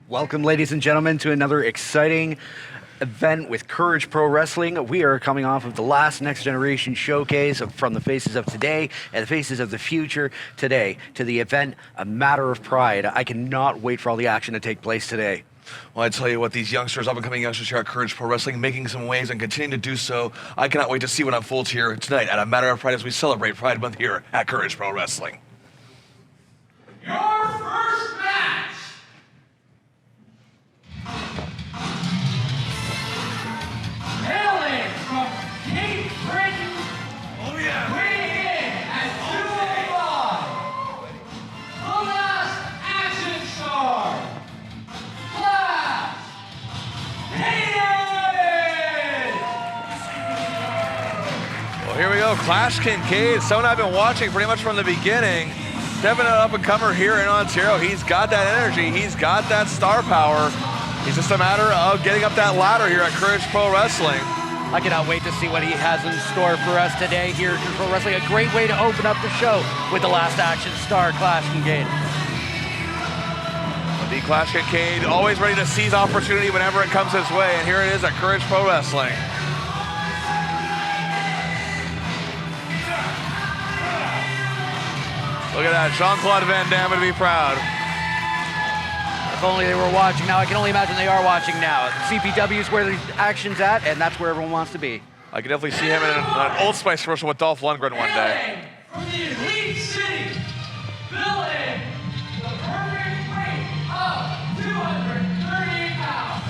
Welcome, ladies and gentlemen, to another exciting event with Courage Pro Wrestling. We are coming off of the last Next Generation Showcase from the faces of today and the faces of the future today to the event, A Matter of Pride. I cannot wait for all the action to take place today. Well, I tell you what, these youngsters, up-and-coming youngsters here at Courage Pro Wrestling, making some waves and continuing to do so. I cannot wait to see what unfolds here tonight at A Matter of Pride as we celebrate Pride Month here at Courage Pro Wrestling. Your first match. Hailing from Cape Breton, weighing in at 205, the last action star, Flash Hayden! Well, here we go. Clash Kincaid, someone I've been watching pretty much from the beginning. Definitely an up-and-comer here in Ontario. He's got that energy. He's got that star power. It's just a matter of getting up that ladder here at Courage Pro Wrestling. I cannot wait to see what he has in store for us today here at Courage Pro Wrestling. A great way to open up the show with the last action star, Clash Kincaid. The Clash Kincaid always ready to seize opportunity whenever it comes his way, and here it is at Courage Pro Wrestling. Look at that, Jean-Claude Van Damme would be proud. If only they were watching now. I can only imagine they are watching now. CPW is where the action's at, and that's where everyone wants to be. I can definitely see him in an Old Spice commercial with Dolph Lundgren one day. From the Elite City, building the perfect weight of 238 pounds.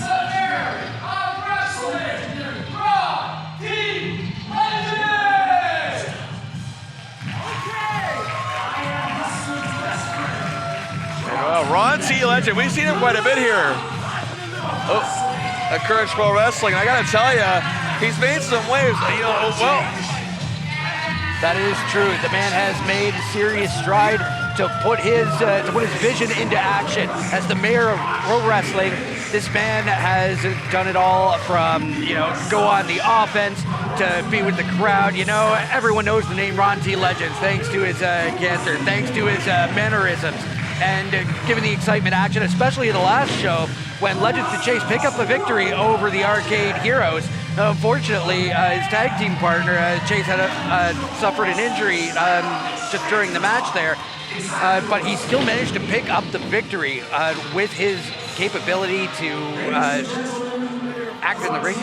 The Mayor of Wrestling, Ron T. Legend! Well, Ron T. Legend, we've seen him quite a bit here at Courage Pro Wrestling. I gotta tell you, he's made some waves. You know, well, that is true. The man has made a serious stride to put his vision into action. As the mayor of pro wrestling, this man has done it all from, go on the offense to be with the crowd. Everyone knows the name Ron T. Legends thanks to his cancer, thanks to his mannerisms. And given the excitement action, especially in the last show, when Legends to Chase pick up the victory over the Arcade Heroes. Unfortunately, his tag team partner, Chase, had suffered an injury just during the match there. But he still managed to pick up the victory with his capability to act in the ring.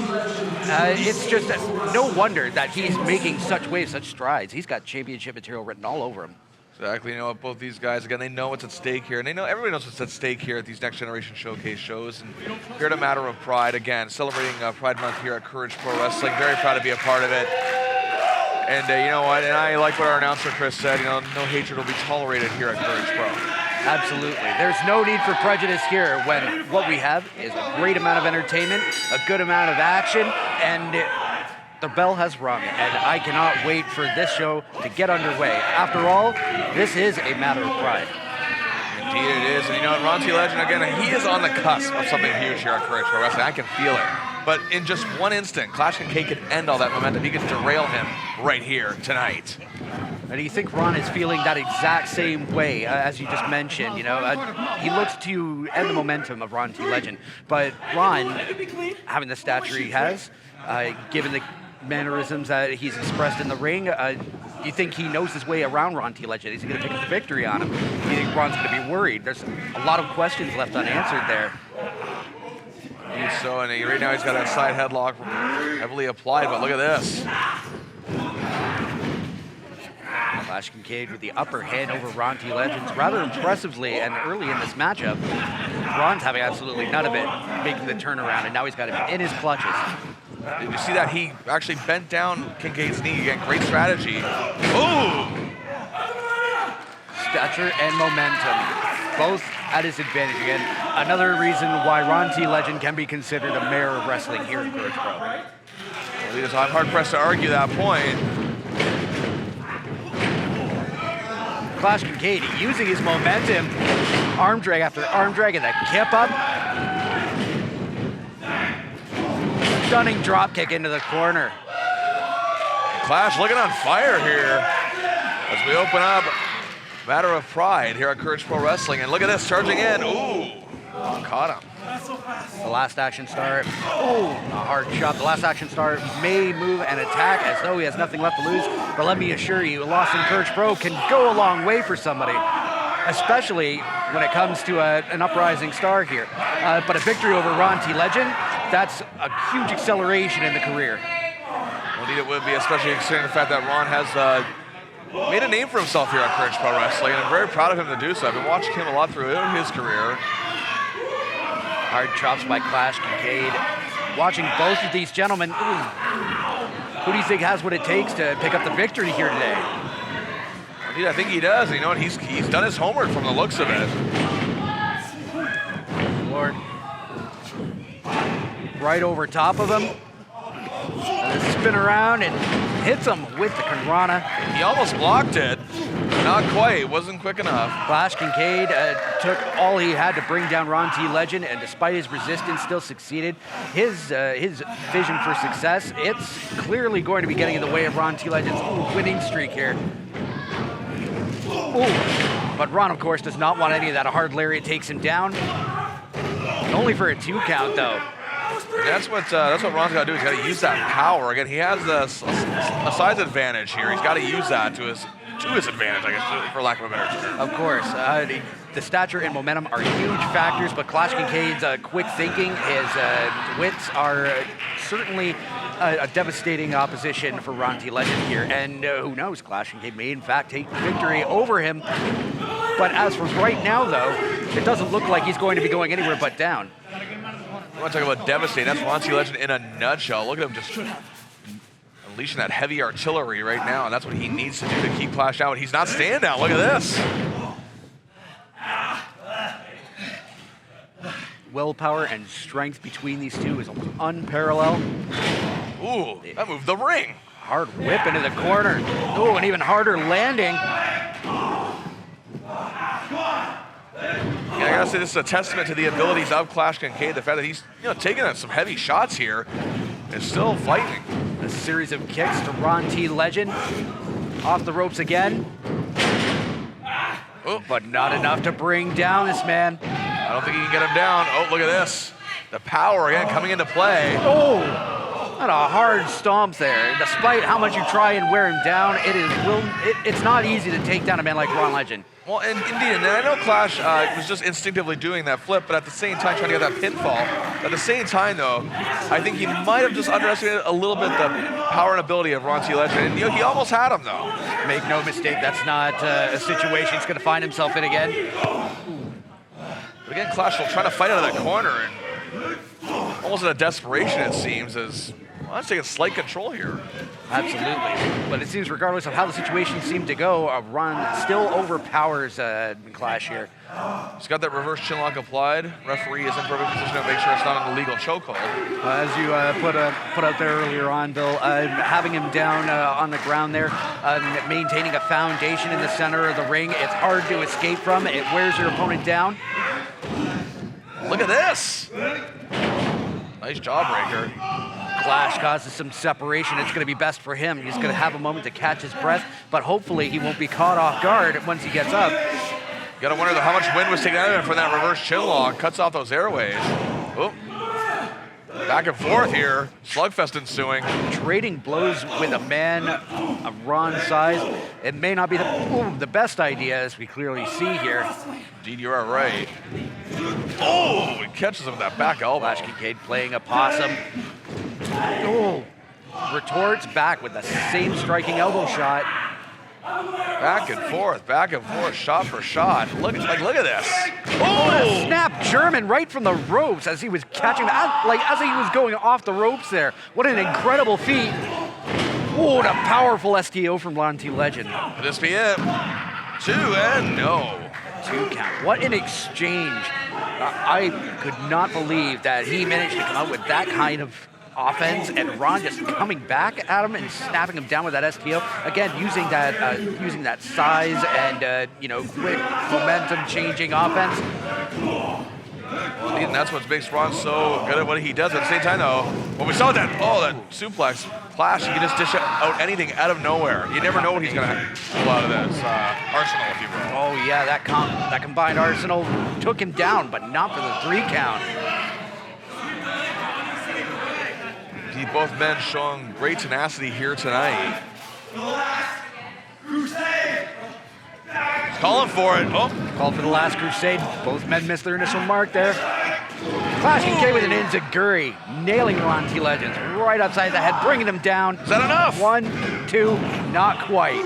It's just no wonder that he's making such waves, such strides. He's got championship material written all over him. exactly. Both these guys, again, they know what's at stake here, and everybody knows what's at stake here at these Next Generation Showcase shows. And here at A Matter of Pride, again, celebrating Pride Month here at Courage Pro Wrestling. Very proud to be a part of it. And you know what? And I like what our announcer Chris said. No hatred will be tolerated here at Courage Pro. Absolutely. There's no need for prejudice here when what we have is a great amount of entertainment, a good amount of action, and the bell has rung, and I cannot wait for this show to get underway. After all, this is a matter of pride. Indeed it is. And Ron T. Legend, again, he is on the cusp of something huge here at Courage Pro Wrestling. I can feel it. But in just one instant, Clash Kincaid could end all that momentum. He could derail him right here tonight. And do you think Ron is feeling that exact same way, as you just mentioned? He looks to end the momentum of Ron T. Legend. But Ron, having the stature he has, given the mannerisms that he's expressed in the ring, do you think he knows his way around Ron T. Legend? Is he going to pick up the victory on him? Do you think Ron's going to be worried? There's a lot of questions left unanswered there. So, and right now he's got that side headlock heavily applied, but look at this. Clash Kincaid with the upper hand over Ron T. Legends rather impressively, and early in this matchup, Ron's having absolutely none of it, making the turnaround, and now he's got him in his clutches. Did you see that? He actually bent down Kincaid's knee again. Great strategy. Ooh! Stature and momentum, both at his advantage again. Another reason why Ron T. Legend can be considered a mayor of wrestling here at Courage Pro. Well, I'm hard-pressed to argue that point. Clash Kincaid using his momentum, arm drag after arm drag, and that kip up. Stunning drop kick into the corner. Clash looking on fire here as we open up Matter of Pride here at Courage Pro Wrestling. And look at this, charging in. Ooh. Caught him. The last action star, oh, a hard shot. The last action star may move and attack as though he has nothing left to lose. But let me assure you, a loss in Courage Pro can go a long way for somebody, especially when it comes to an uprising star here. But a victory over Ron T. Legend, that's a huge acceleration in the career. Indeed it would be, especially considering the fact that Ron has made a name for himself here on Courage Pro Wrestling, and I'm very proud of him to do so. I've been watching him a lot throughout his career. Hard chops by Clash Kincaid. Watching both of these gentlemen, who do you think has what it takes to pick up the victory here today? Indeed, I think he does. You know what? He's done his homework from the looks of it. Lord. Right over top of him. And a spin around and hits him with the Kanrana. He almost blocked it. Not quite. Wasn't quick enough. Clash Kincaid took all he had to bring down Ron T. Legend, and despite his resistance, still succeeded. His vision for success, it's clearly going to be getting in the way of Ron T. Legend's winning streak here. Ooh. But Ron, of course, does not want any of that. A hard lariat takes him down. Only for a 2 count, though. That's what Ron's got to do. He's got to use that power. Again, he has a size advantage here. He's got to use that to his advantage, I guess, for lack of a better term. Of course. The stature and momentum are huge factors, but Clash Kincaid's quick thinking, his wits are certainly a devastating opposition for Ron T. Legend here. And who knows, Clash Kincaid may in fact take victory over him. But as for right now, though, it doesn't look like he's going to be going anywhere but down. I want to talk about devastating. That's Ron T. Legend in a nutshell. Look at him just unleashing that heavy artillery right now, and that's what he needs to do to keep Clash out. He's not staying down. Look at this. Willpower and strength between these two is unparalleled. Ooh, that moved the ring. Hard whip into the corner. Ooh, and even harder landing. Yeah, I gotta say this is a testament to the abilities of Clash Kincaid. The fact that he's taking some heavy shots here and still fighting. A series of kicks to Ron T. Legend. Off the ropes again. Oh, but not enough to bring down this man. I don't think he can get him down. Oh, look at this. The power again coming into play. Oh, what a hard stomp there. Despite how much you try and wear him down, it's not easy to take down a man like Ron Legend. Well, and indeed, and I know Clash was just instinctively doing that flip, but at the same time trying to get that pinfall. At the same time, though, I think he might have just underestimated a little bit the power and ability of Ron T. Legend. And he almost had him, though. Make no mistake, that's not a situation he's going to find himself in again. But again, Clash will try to fight out of that corner, and almost in a desperation, it seems, as let's take a slight control here. Absolutely. But it seems regardless of how the situation seemed to go, Ron still overpowers Clash here. He's got that reverse chinlock applied. Referee is in perfect position to make sure it's not an illegal chokehold. As you put out there earlier on, Bill, having him down on the ground there, maintaining a foundation in the center of the ring, it's hard to escape from. It wears your opponent down. Look at this. Nice jawbreaker. Clash causes some separation. It's going to be best for him. He's going to have a moment to catch his breath, but hopefully he won't be caught off guard once he gets up. You got to wonder how much wind was taken out of him from that reverse chinlock. Cuts off those airways. Oh. Back and forth here. Slugfest ensuing. Trading blows with a man of Ron's size. It may not be the best idea, as we clearly see here. Indeed, you are right. Oh, he catches him with that back elbow. Clash Kincaid playing a possum. Oh, retorts back with the same striking elbow shot. Back and forth, shot for shot. Look at this. Oh, a snap German right from the ropes as he was catching, as he was going off the ropes there. What an incredible feat. Oh, and a powerful STO from Ron T. Legend. Could this be it? 2 and no. 2 count. What an exchange. I could not believe that he managed to come out with that kind of offense, and Ron just coming back at him and snapping him down with that STO. Again, using that size and quick momentum changing offense. Well, and that's what makes Ron so good at what he does. At the same time, though, when we saw that suplex Clash, he can just dish out anything out of nowhere. You never know what he's going to pull out of this arsenal, if you will. Oh yeah, that combined arsenal took him down, but not for the 3 count. Both men showing great tenacity here tonight. He's calling for it. Oh, called for the last crusade. Both men missed their initial mark there. Clash Kincaid with an enziguri, nailing Ron T. Legends right upside the head, bringing him down. Is that enough? 1, 2, not quite.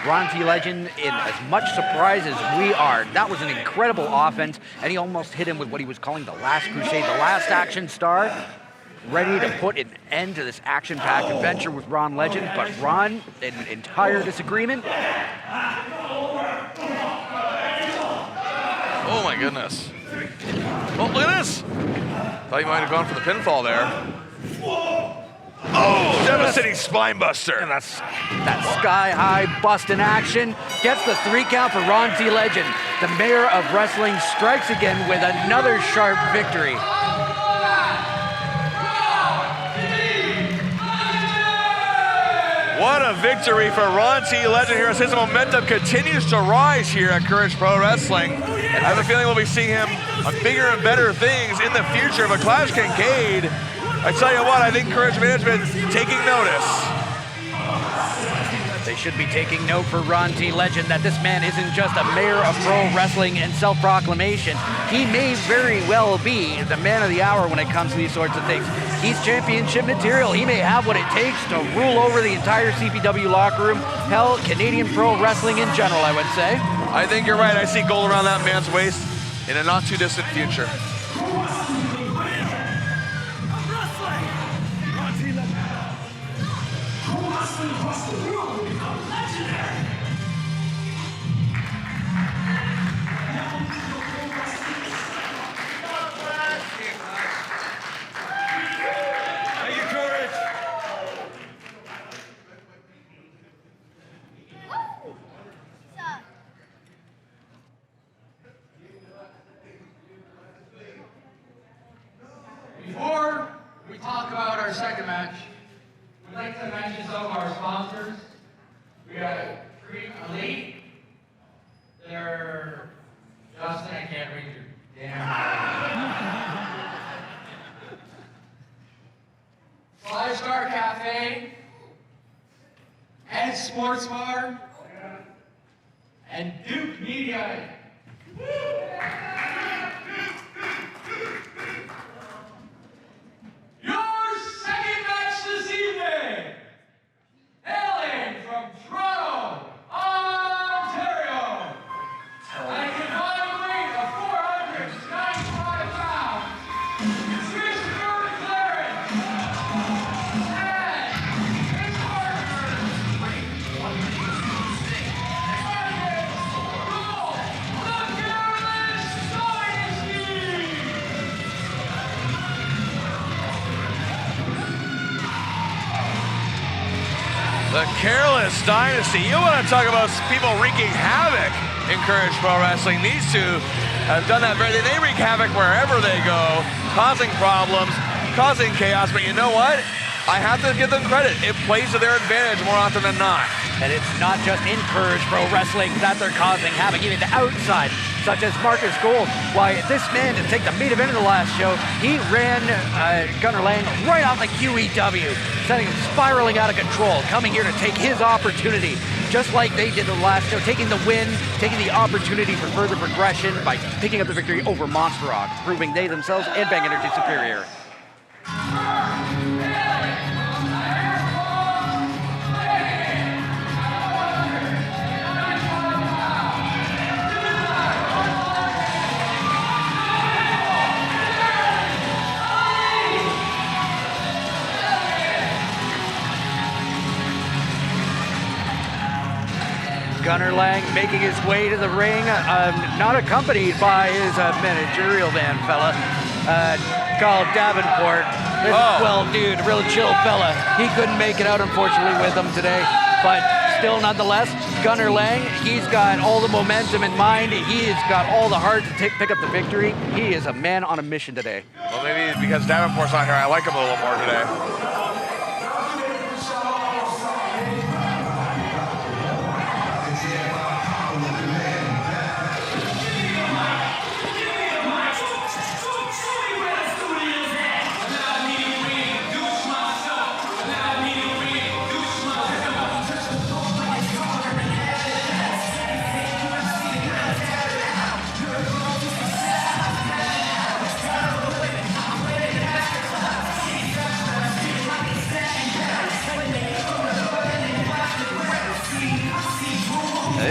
Ron T. Legend in as much surprise as we are. That was an incredible offense, and he almost hit him with what he was calling the last crusade, the last action star. Ready to put an end to this action-packed adventure with Ron Legend, but Ron, in entire disagreement. Oh my goodness. Oh, look at this. Thought you might have gone for the pinfall there. Oh, devastating spine buster. And that's that sky-high bust in action. Gets the 3 count for Ron T. Legend. The mayor of wrestling strikes again with another sharp victory. What a victory for Ron T. Legend here as his momentum continues to rise here at Courage Pro Wrestling. And I have a feeling we'll be seeing him on bigger and better things in the future. But Clash Kincaid, I tell you what, I think Courage Management is taking notice. They should be taking note for Ron T. Legend that this man isn't just a mayor of pro wrestling and self-proclamation. He may very well be the man of the hour when it comes to these sorts of things. He's championship material. He may have what it takes to rule over the entire CPW locker room. Hell, Canadian pro wrestling in general, I would say. I think you're right. I see gold around that man's waist in a not too distant future. Before we talk about our second match, we'd like to mention some of our sponsors. We got Creek Elite. They're Justin, I can't read your damn. 5-Star Cafe, Ed Sports Bar, and Duke Media. Your second match this evening, hailing from Toronto, Ontario, at a combined weight of 495 pounds, Christopher Clarence and his partner, Marcus Rule, the Fearless Dynasty. The Careless Dynasty. You want to talk about people wreaking havoc in Courage Pro Wrestling. These two have done that very. They wreak havoc wherever they go, causing problems, causing chaos. But you know what? I have to give them credit. It plays to their advantage more often than not. And it's not just in Courage Pro Wrestling that they're causing havoc, even the outside, such as Marcus Gold. Why, this man, to take the main event of the last show, he ran Gunnar Lang right off the QEW, sending him spiraling out of control, coming here to take his opportunity, just like they did the last show, taking the win, taking the opportunity for further progression by picking up the victory over Monster Rock, proving they themselves and Bang Energy superior. Gunnar Lang making his way to the ring, not accompanied by his managerial man fella, called Davenport. This well dude, real chill fella. He couldn't make it out, unfortunately, with them today. But still, nonetheless, Gunnar Lang, he's got all the momentum in mind. He has got all the heart to pick up the victory. He is a man on a mission today. Well, maybe because Davenport's not here, I like him a little more today.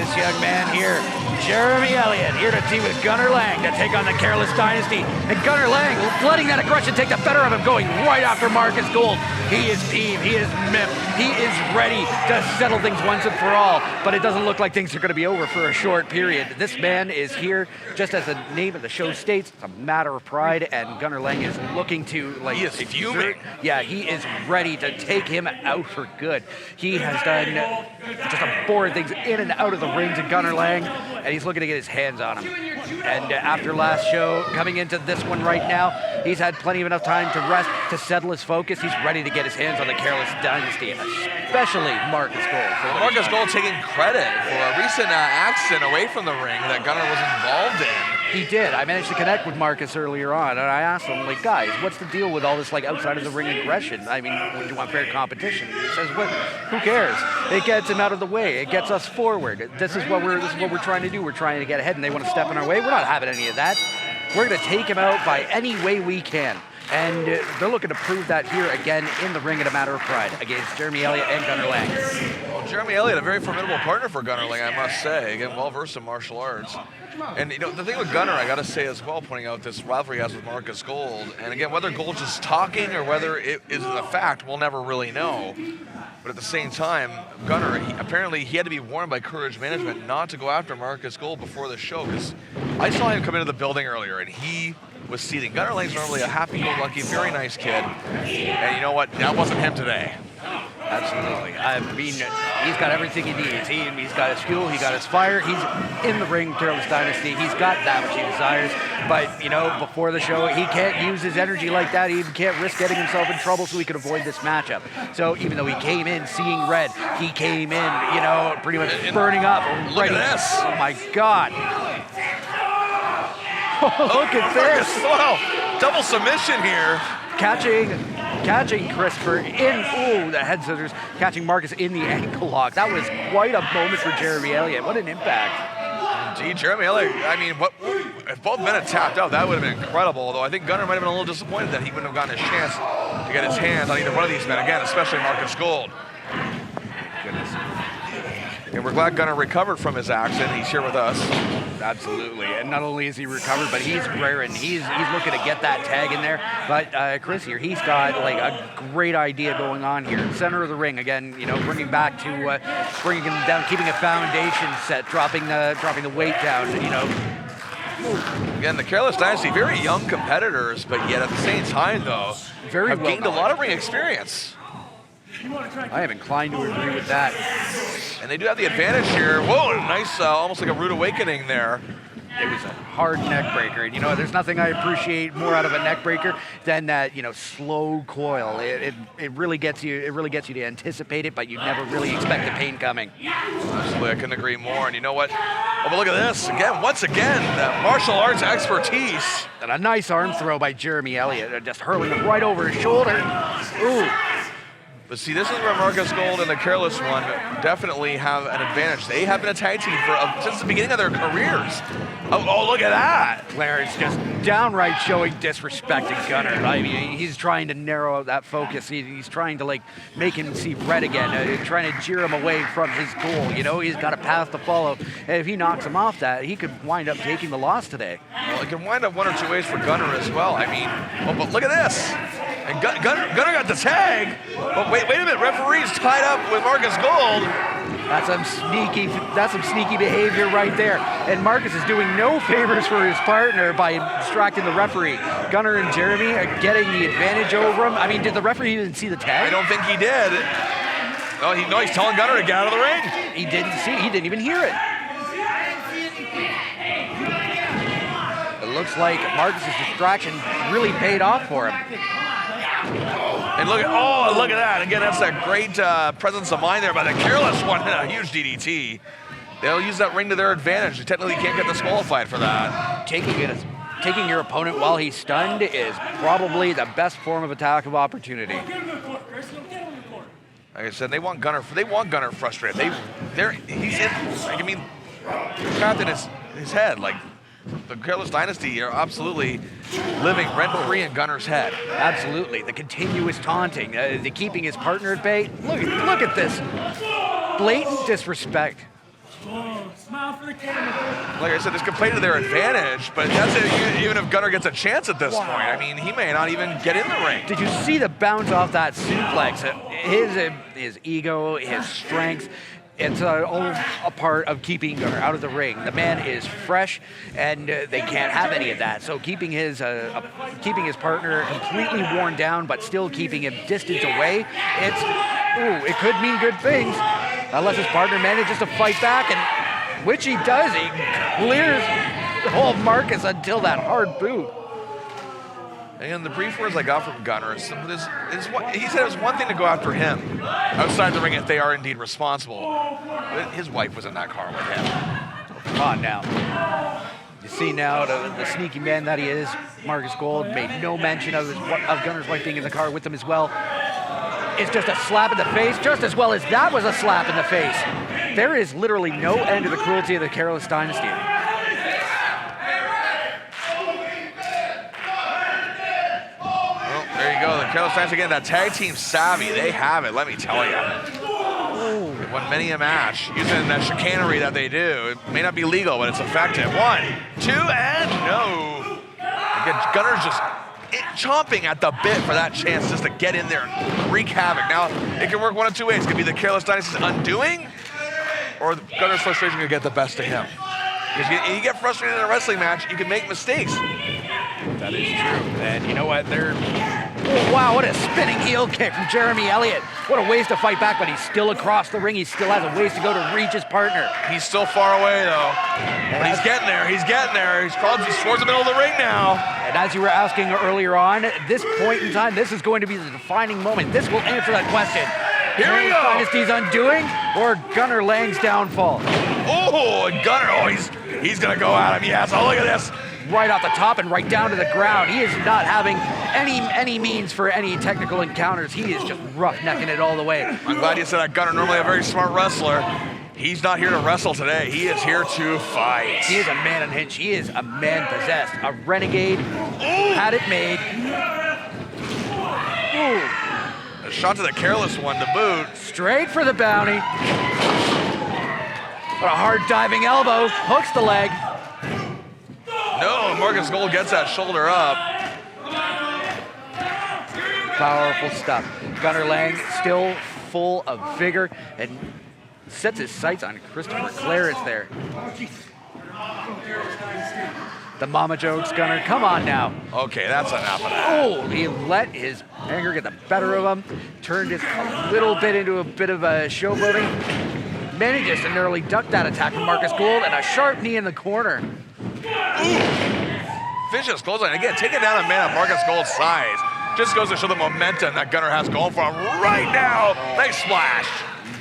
this young man here, Jeremy Elliott, here to team with Gunnar Lang to take on the Careless Dynasty. And Gunnar Lang letting that aggression take the better of him, going right after Marcus Gold. He is team, he is MIP, he is ready to settle things once and for all, but it doesn't look like things are going to be over for a short period. This man is here, just as the name of the show states, it's a matter of pride, and Gunnar Lang is looking to, like, He is fuming. Yeah, he is ready to take him out for good. He has done just a board things in and out of the ring to Gunnar Lang, and he's looking to get his hands on him. And after last show, coming into this one right now, he's had plenty of enough time to rest, to settle his focus. He's ready to get his hands on the Careless Dynasty, especially Marcus Gold. Marcus Gold taking credit for a recent accident away from the ring that Gunnar was involved in. He did. I managed to connect with Marcus earlier on, and I asked him, like, guys, what's the deal with all this, like, outside of the ring aggression? I mean, would you want fair competition? He says, well, who cares? It gets him out of the way. It gets us forward. This is what we're trying to do. We're trying to get ahead, and they want to step in our way. We're not having any of that. We're going to take him out by any way we can. And they're looking to prove that here again in the ring at a matter of pride against Jeremy Elliott and Gunnar Lang. Well, Jeremy Elliott, a very formidable partner for Gunnar Lang, I must say. Again, well-versed in martial arts. And, you know, the thing with Gunnar, I got to say as well, pointing out this rivalry he has with Marcus Gold. And, again, whether Gold's just talking or whether it is a fact, we'll never really know. But at the same time, Gunnar, apparently he had to be warned by Courage Management not to go after Marcus Gold before the show, because I saw him come into the building earlier, and he was seething. Gunnar Lang's normally a happy-go-lucky, very nice kid. And you know what? That wasn't him today. Absolutely. I mean, he's got everything he needs. He's got his fuel, he got his fire. He's in the ring, Careless Dynasty. He's got that which he desires. But, you know, before the show, he can't use his energy like that. He can't risk getting himself in trouble so he could avoid this matchup. So even though he came in seeing red, he came in, you know, pretty much burning up. Look at this. Oh, my God. Look at this. Wow. Double submission here. Catching Christopher in, the head scissors, catching Marcus in the ankle lock. That was quite a moment for Jeremy Elliott. What an impact. Gee, Jeremy Elliott, I mean, if both men had tapped out, that would have been incredible, although I think Gunnar might have been a little disappointed that he wouldn't have gotten his chance to get his hands on either one of these men again, especially Marcus Gold. Goodness. And we're glad Gunnar recovered from his accident. He's here with us. Absolutely, and not only is he recovered, but he's raring. He's looking to get that tag in there. But Chris here, he's got like a great idea going on here. Center of the ring again, you know, bringing him down, keeping a foundation set, dropping the weight down. You know. Again, the Careless Dynasty, very young competitors, but yet at the same time, though, have gained a lot of ring experience. I am inclined to agree with that. And they do have the advantage here. Whoa, nice, almost like a rude awakening there. It was a hard neck breaker. And, you know, there's nothing I appreciate more out of a neck breaker than that, you know, slow coil. It really gets you. It really gets you to anticipate it, but you never really expect the pain coming. Absolutely, I couldn't agree more. And you know what? Oh, but look at this again. Once again, that martial arts expertise. And a nice arm throw by Jeremy Elliott, just hurling it right over his shoulder. Ooh. But see, this is where Marcus Gold and the Careless One definitely have an advantage. They have been a tag team since the beginning of their careers. Oh, look at that. Clarence just downright showing disrespect to Gunnar. I mean, he's trying to narrow out that focus. He's trying to, like, make him see red again, trying to jeer him away from his goal. You know, he's got a path to follow. And if he knocks him off that, he could wind up taking the loss today. Well, it can wind up one or two ways for Gunnar as well. I mean, oh, but look at this. And Gunnar got the tag. But wait a minute, referee's tied up with Marcus Gold. That's some sneaky behavior right there. And Marcus is doing no favors for his partner by distracting the referee. Gunnar and Jeremy are getting the advantage over him. I mean, did the referee even see the tag? I don't think he did. No, he's telling Gunnar to get out of the ring. He didn't even hear it. It looks like Marcus's distraction really paid off for him. And look at that. Again, that's that great presence of mind there by the Careless One. A huge DDT. They'll use that ring to their advantage. They technically can't get disqualified for that. Taking your opponent while he's stunned is probably the best form of attack of opportunity. Like I said, they want Gunnar frustrated. He's in. I mean, trapped in his head. Like, the Careless Dynasty are absolutely living rent-free in Gunnar's head. Absolutely. The continuous taunting, the keeping his partner at bay. Look at this. Blatant disrespect. Smile for the camera. Like I said, this could play to their advantage, but that's it, even if Gunnar gets a chance at this point. I mean, he may not even get in the ring. Did you see the bounce off that suplex? His ego, his strength, it's all a part of keeping Gunnar out of the ring. The man is fresh, and they can't have any of that. So keeping his partner completely worn down, but still keeping him distance away, it could mean good things, unless his partner manages to fight back, and which he does. He clears Marcus until that hard boot. And the brief words I got from Gunnar he said it was one thing to go after him outside the ring if they are indeed responsible. But his wife was in that car with him. Come on now. You see now the sneaky man that he is, Marcus Gold made no mention of Gunnar's wife being in the car with him as well. It's just a slap in the face, just as well as that was a slap in the face. There is literally no end to the cruelty of the Careless Dynasty. There you go, the Careless Dynasty again, that tag team savvy, they have it, let me tell you. They've won many a match using that chicanery that they do. It may not be legal, but it's effective. 1, 2, and no. Again, Gunner's just chomping at the bit for that chance just to get in there and wreak havoc. Now, it can work one of two ways. It could be the Careless Dynasty's undoing, or Gunner's frustration could get the best of him. Because you get frustrated in a wrestling match, you can make mistakes. That is true. And you know what? Wow, what a spinning heel kick from Jeremy Elliott. What a ways to fight back, but he's still across the ring. He still has a ways to go to reach his partner. He's still far away, though. But he's getting there. He's getting there. He's towards the middle of the ring now. And as you were asking earlier on, this point in time, this is going to be the defining moment. This will answer that question. Here we go. Dynasty's undoing or Gunnar Lang's downfall? Oh, and Gunnar, he's going to go at him. Yes, oh, look at this. Right off the top and right down to the ground. He is not having any means for any technical encounters. He is just roughnecking it all the way. I'm glad you said that. Gunnar, normally a very smart wrestler. He's not here to wrestle today. He is here to fight. He is a man unhinged. He is a man possessed. A renegade. Had it made. A shot to the careless one to boot. Straight for the bounty. What a hard diving elbow. Hooks the leg. No, Marcus Gold gets that shoulder up. Powerful stuff. Gunnar Lang still full of vigor and sets his sights on Christopher Clarence there. The mama jokes, Gunnar. Come on now. Okay, that's enough of that. Oh, he let his anger get the better of him. Turned it a little bit into a bit of a showboating. Manages to narrowly duck that attack from Marcus Gold and a sharp knee in the corner. Vicious clothesline. Again, taking down a man of Marcus Gold's size just goes to show the momentum that Gunnar has going for him right now. Nice splash.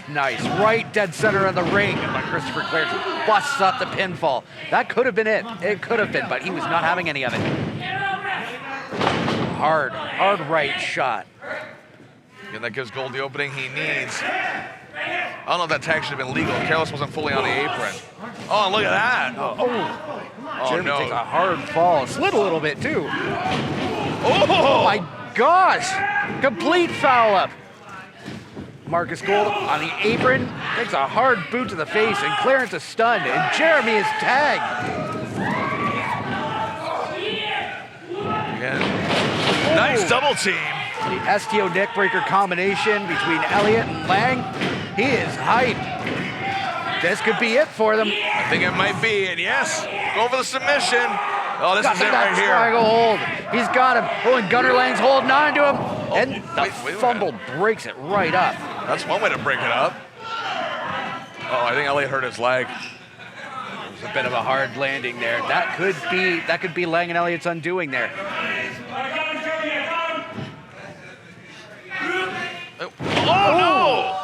Nice. Right dead center of the ring. But Christopher Clarence busts up the pinfall. That could have been it. It could have been, but he was not having any of it. Hard right shot. And that gives Gold the opening he needs. I don't know if that tag should have been legal. Careless wasn't fully on the apron. Oh, look at that. Oh Jeremy no. takes a hard fall. Slid a little bit, too. Oh My gosh. Complete foul up. Marcus Gold on the apron. Takes a hard boot to the face, and Clarence is stunned, and Jeremy is tagged. Again. Nice double team. The STO neckbreaker combination between Elliott and Lang. He is hyped. This could be it for them. I think it might be, and yes, go for the submission. Oh, this is it right here. Triangle hold. He's got him. Oh, and Gunnar Lang's holding on to him. And the fumble breaks it right up. That's one way to break it up. Oh, I think Elliott hurt his leg. It was a bit of a hard landing there. That could be Lang and Elliott's undoing there. Oh no!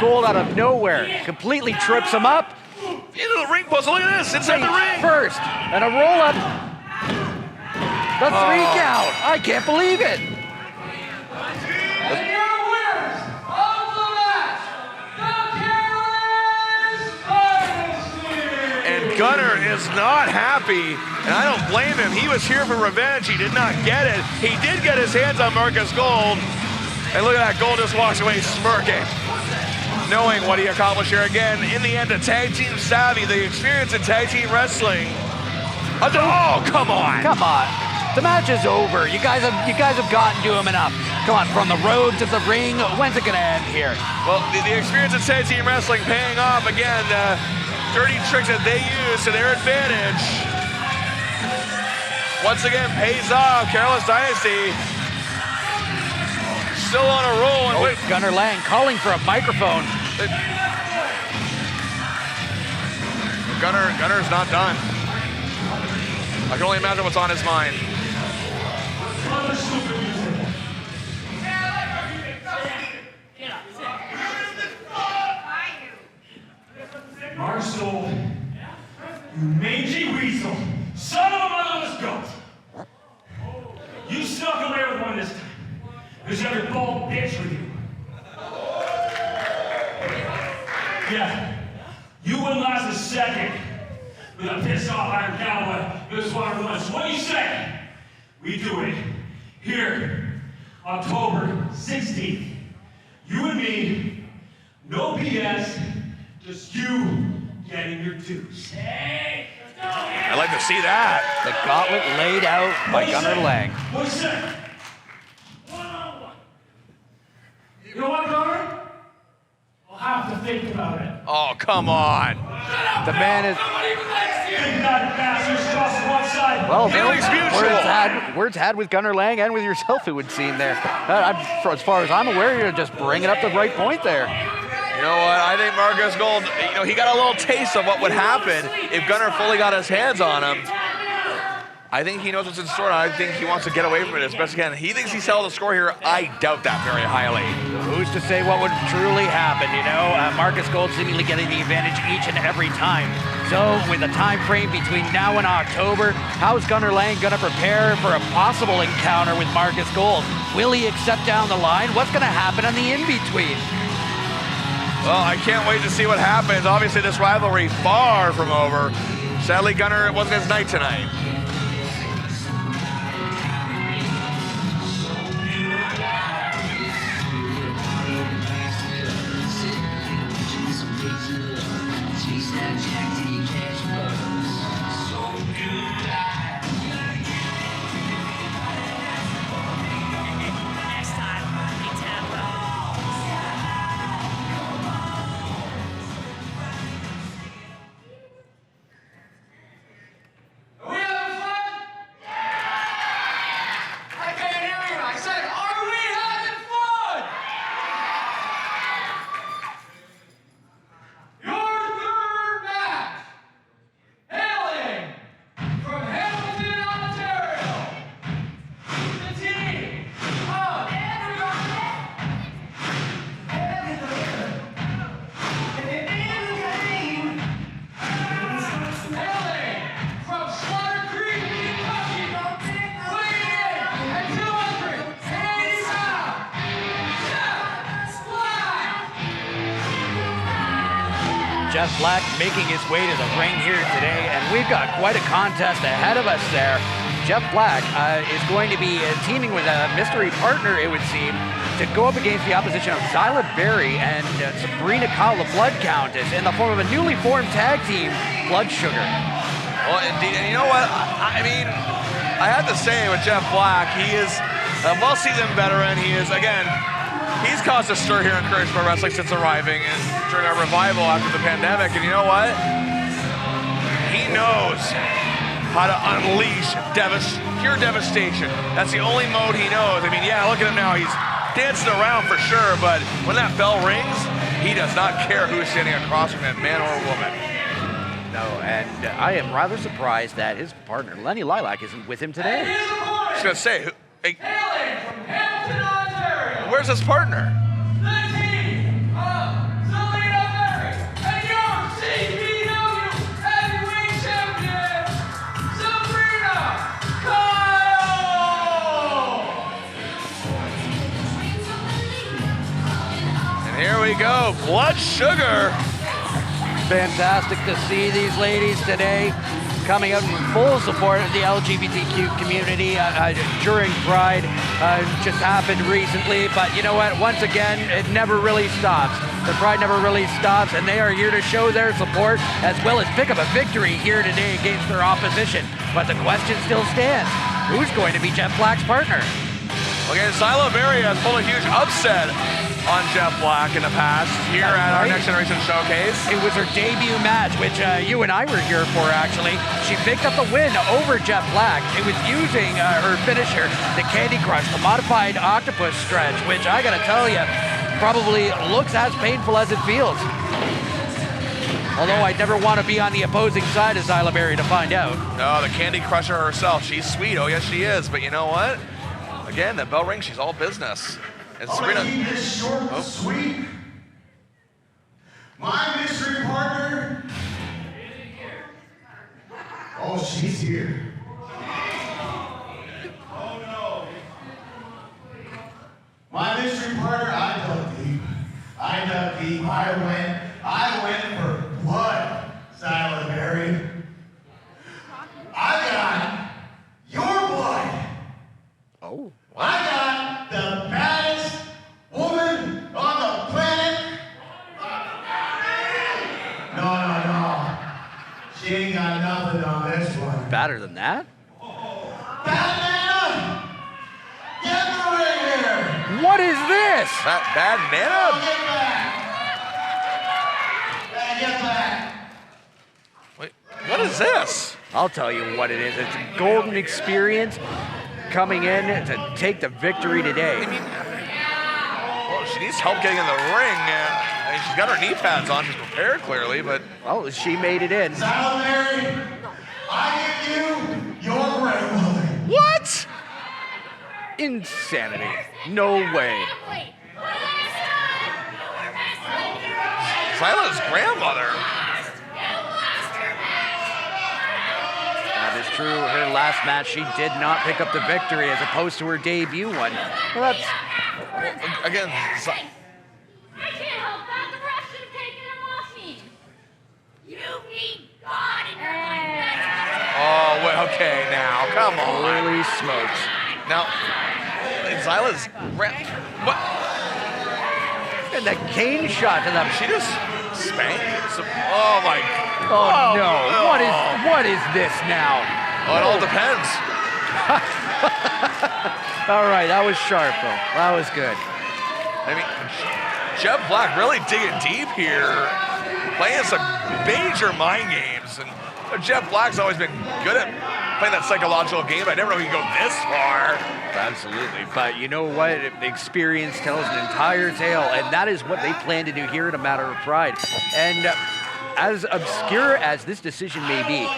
Gold out of nowhere completely trips him up. Into the ring post. Look at this. Inside the ring. First, and a roll up. The 3 count. I can't believe it. And your winners of the match, the Careless Dynasty. And Gunnar is not happy, and I don't blame him. He was here for revenge. He did not get it. He did get his hands on Marcus Gold. And look at that. Gold just walks away smirking. knowing what he accomplished here again. In the end, a tag team savvy, the experience in tag team wrestling. Oh, come on. Come on. The match is over. You guys have gotten to him enough. Come on, from the road to the ring. When's it gonna end here? Well, the experience in tag team wrestling paying off again. Dirty tricks that they use to their advantage. Once again, pays off. Careless Dynasty still on a roll. And wait, Gunnar Lang calling for a microphone. Gunner's not done. I can only imagine what's on his mind. Marshall, you mangy weasel, son of a motherless goat. You snuck away with one this time, because you have your bald bitch with you. Yeah, you wouldn't last a second with a pissed off Iron Cowboy who just wanted lunch. What do you say? We do it here, October 16th. You and me, no BS, just you getting your dues. Hey, I'd like to see that. The gauntlet laid out by Gunnar Lang. What do you say? One-on-one. You know what, Gunnar? I'll have to think about it. Oh, come on. The man is. Big bad bastards tossed to one side. Well, Feelings mutual. words had with Gunnar Lang and with yourself, it would seem there. As far as I'm aware, you're just bringing up the right point there. You know what? I think Marcus Gold, he got a little taste of what would happen if Gunnar fully got his hands on him. I think he knows what's in store, and I think he wants to get away from it as best he can. He thinks he's held the score here. I doubt that very highly. Who's to say what would truly happen, you know? Marcus Gold seemingly getting the advantage each and every time. So, with a time frame between now and October, how's Gunnar Lang going to prepare for a possible encounter with Marcus Gold? Will he accept down the line? What's going to happen on the in-between? Well, I can't wait to see what happens. Obviously, this rivalry far from over. Sadly, Gunnar, it wasn't his night tonight. Are we having fun? I can't hear you. I said, are we having fun? Your third match, hailing from Hamilton, Ontario, the team of hailing from Slaughter Creek, Kentucky, weighing in at 280 pounds, Jeff Black. Jeff Black making his way to the ring here today, and we've got quite a contest ahead of us there. Jeff Black is going to be teaming with a mystery partner, it would seem, to go up against the opposition of Zyla Berry and Sabrina Kyle, the Blood Countess, in the form of a newly formed tag team, Blood Sugar. Well, indeed, and you know what? I mean, I have to say with Jeff Black, he is a well-seasoned veteran. He is, again, he's caused a stir here in Courage Pro Wrestling since arriving and during our revival after the pandemic. And you know what? He knows how to unleash pure devastation. That's the only mode he knows. I mean, yeah, look at him now. He's dancing around for sure, but when that bell rings, he does not care who's standing across from him, man or woman. No, and I am rather surprised that his partner, Lenny Lilac, isn't with him today. I was going to say, hey, Hailing from Hamilton, Ontario, where's his partner? the team of Zelina Berry and your CPW Heavyweight Champion, Sabrina Kyle! And here we go, Blood Sugar. Fantastic to see these ladies today coming out in full support of the LGBTQ community during Pride. Just happened recently, but you know what? Once again, it never really stops. The Pride never really stops, and they are here to show their support as well as pick up a victory here today against their opposition. But the question still stands. Who's going to be Jeff Black's partner? Again, Zyla Berry has pulled a huge upset on Jeff Black in the past here at our Next Generation Showcase. It was her debut match, which you and I were here for, actually. She picked up the win over Jeff Black. It was using her finisher, the Candy Crush, the modified octopus stretch, which I gotta tell you, probably looks as painful as it feels. Although I'd never want to be on the opposing side of Zyla Berry to find out. No, the Candy Crusher herself. She's sweet. Oh, yes, she is. But you know what? Again, that bell rings. She's all business. And Sabrina. Keep this short and sweet. My mystery partner. Oh, she's here. Oh no. My mystery partner, I dug deep. I went for blood, Zyla Berry. I got your blood. Oh. I got the baddest woman on the planet. No. She ain't got nothing on this one. Better than that? Bad Nana! Get the ring here! What is this? Bad Nana? Get back! Get back! Wait, what is this? I'll tell you what it is. It's a golden experience coming in to take the victory today. Well, she needs help getting in the ring. I mean, she's got her knee pads on. She's prepared, clearly, but... Well, she made it in. Zyla Berry, I give you your grandmother. What? Insanity. No way. Zyla's grandmother. That is true. Her last match, she did not pick up the victory as opposed to her debut one. Well, that's... Well, again, I can't help that. The ref should have taken him off me. You need God in your life. oh, well, okay, now, come on. Holy smokes. Now, Zyla's what? And the cane shot to the... She just spanked. Oh my! Oh, no! What is this now? Well, it all depends. All right, that was sharp though. That was good. I mean, Jeff Black really digging deep here, playing some major mind games, and Jeff Black's always been good at playing that psychological game. I never know he can go this far. Absolutely, but you know what? The experience tells an entire tale, and that is what they plan to do here at A Matter of Pride. And as obscure as this decision may be,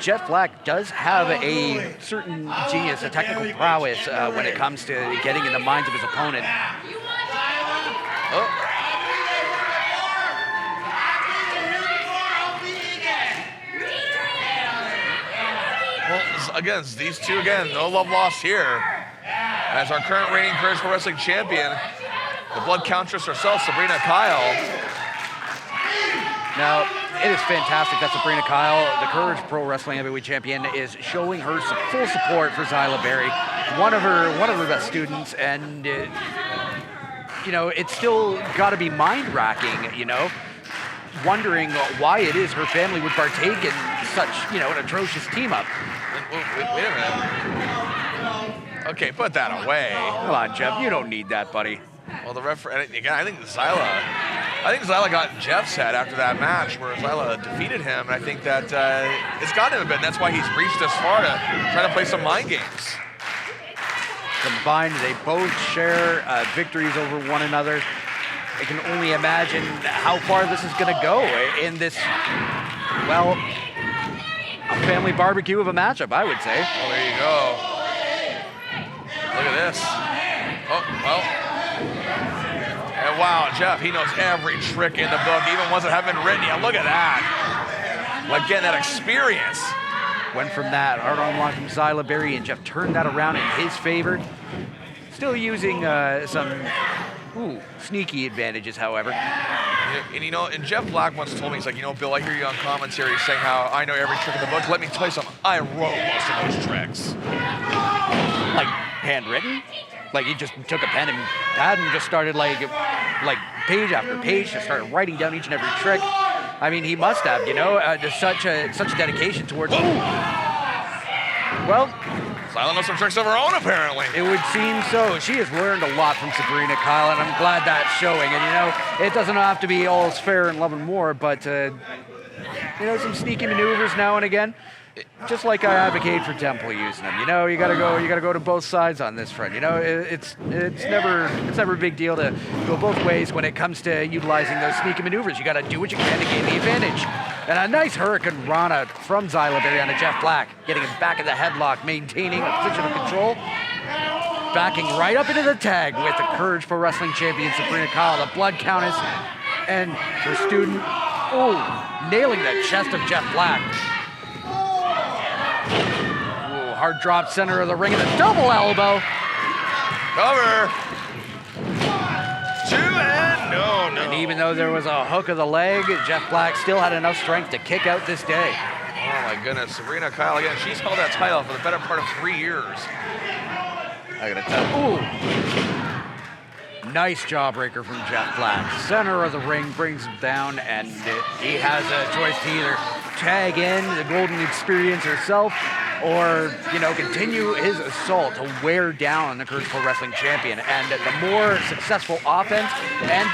Jeff Black does have a certain genius, a technical prowess when it comes to getting in the minds of his opponent. Oh. Well, again, it's these two again, no love lost here. As our current reigning Courage Pro Wrestling champion, the blood countess herself, Sabrina Kyle. Now, it is fantastic that Sabrina Kyle, the Courage Pro Wrestling Heavyweight Champion, is showing her full support for Zyla Berry, one of her best students, and you know, it's still got to be mind-racking, you know, wondering why it is her family would partake in such, you know, an atrocious team-up. Wait a minute. Okay, put that away. Come on, Jeff, you don't need that, buddy. Well, the referee, again, I think Zyla got in Jeff's head after that match where Zyla defeated him, and I think that it's gotten him a bit, and that's why he's reached this far to try to play some mind games. Combined, they both share victories over one another. I can only imagine how far this is going to go in this, well, a family barbecue of a matchup, I would say. Oh, there you go. Look at this. Oh, well. And wow, Jeff, he knows every trick in the book, even ones that haven't been written yet. Look at that. Like getting that experience. Went from that hard arm lock from Zyla Berry, and Jeff turned that around in his favor. Still using some sneaky advantages, however. And you know, and Jeff Black once told me, he's like, you know, Bill, I hear you on commentary saying how I know every trick in the book. Let me tell you something. I wrote most of those tricks. Like handwritten? Like he just took a pen and pad and just started like page after page, just started writing down each and every trick. I mean, he must have, you know, just such a dedication towards. Well, Silent knows some tricks of her own, apparently. it would seem so. She has learned a lot from Sabrina, Kyle, and I'm glad that's showing. And you know, it doesn't have to be all's fair in love and war, but you know, some sneaky maneuvers now and again. Just like I advocate for Temple using them, you know, you gotta go to both sides on this front. You know, it's never a big deal to go both ways when it comes to utilizing those sneaky maneuvers. You gotta do what you can to gain the advantage. And a nice Hurricane Rana from Zyla Berry onto Jeff Black, getting him back in the headlock, maintaining a position of control, backing right up into the tag with the Courage Pro Wrestling champion Sabrina Kyle, the Blood Countess, and her student, nailing the chest of Jeff Black. Hard drop center of the ring and a double elbow. Cover. Two and no. And even though there was a hook of the leg, Jeff Black still had enough strength to kick out this day. Oh my goodness, Sabrina Kyle again. She's held that title for the better part of 3 years. I gotta tell. Nice jawbreaker from Jeff Black. Center of the ring, brings him down, and he has a choice to either tag in the Golden Experience herself, or, you know, continue his assault to wear down the Courage Pro Wrestling champion. And the more successful offense and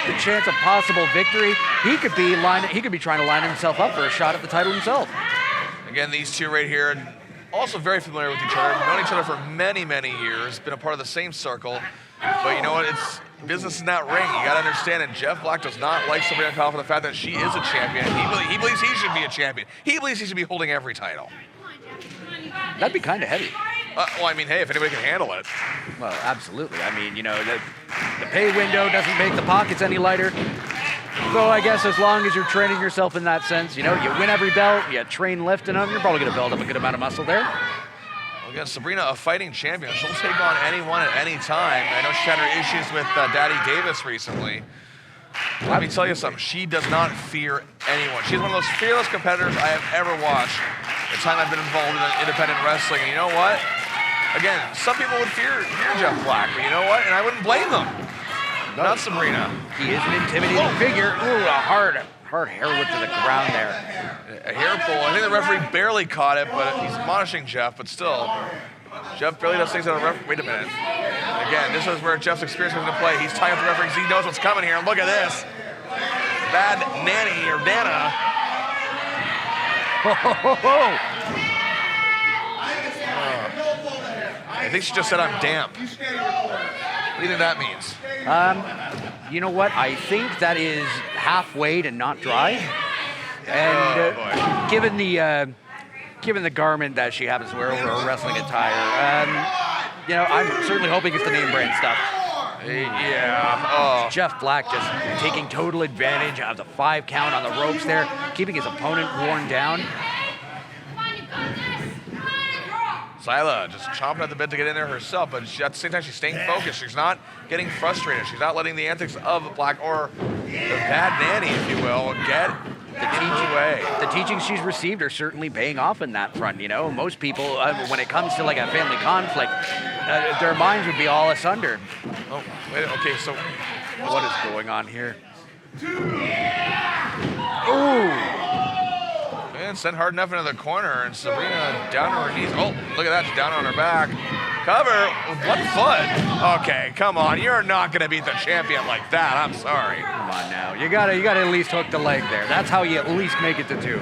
the chance of possible victory, he could be trying to line himself up for a shot at the title himself. Again, these two right here, also very familiar with each other, known each other for many, many years, been a part of the same circle. But you know what? It's business in that ring. You got to understand, and Jeff Black does not like Sabrina Kyle for the fact that she is a champion. He believes he should be a champion. He believes he should be holding every title. That'd be kind of heavy. Well, I mean, hey, if anybody can handle it. Well, absolutely. I mean, you know, the pay window doesn't make the pockets any lighter. So I guess as long as you're training yourself in that sense, you know, you win every belt, you train lifting them, you're probably going to build up a good amount of muscle there. Well, again, Sabrina, a fighting champion. She'll take on anyone at any time. I know she had her issues with Daddy Davis recently. Let me tell you something. She does not fear anyone. She's one of those fearless competitors I have ever watched the time I've been involved in independent wrestling. And you know what? Again, some people would fear Jeff Black, but you know what? And I wouldn't blame them. No. Not Sabrina. He is an intimidating figure. Ooh, a hard hair whip to the ground there. A hair pull. I think the referee barely caught it, but he's admonishing Jeff, but still. Jeff barely does things on the referee. Wait a minute. And again, this is where Jeff's experience comes into play. He's tying up the referee because he knows what's coming here. And look at this. Bad Nanny or Nana. I think she just said I'm damp. What do you think that means? You know what? I think that is halfway to not dry. And given the garment that she happens to wear over her wrestling attire, you know, I'm certainly hoping it's the name brand stuff. Yeah. Oh. Jeff Black just taking total advantage of the 5 count on the ropes there, keeping his opponent worn down. Zyla just chomping at the bit to get in there herself, but at the same time, she's staying focused. She's not getting frustrated. She's not letting the antics of Black or the bad nanny, if you will, get her way. The teachings she's received are certainly paying off in that front. You know, most people, when it comes to like a family conflict, their minds would be all asunder. Oh, wait, okay, so what is going on here? Ooh. And sent hard enough into the corner, and Sabrina down on her knees. Oh, look at that, she's down on her back. Cover with 1 foot. Okay, come on, you're not gonna beat the champion like that. I'm sorry. Come on now, you gotta at least hook the leg there. That's how you at least make it to 2.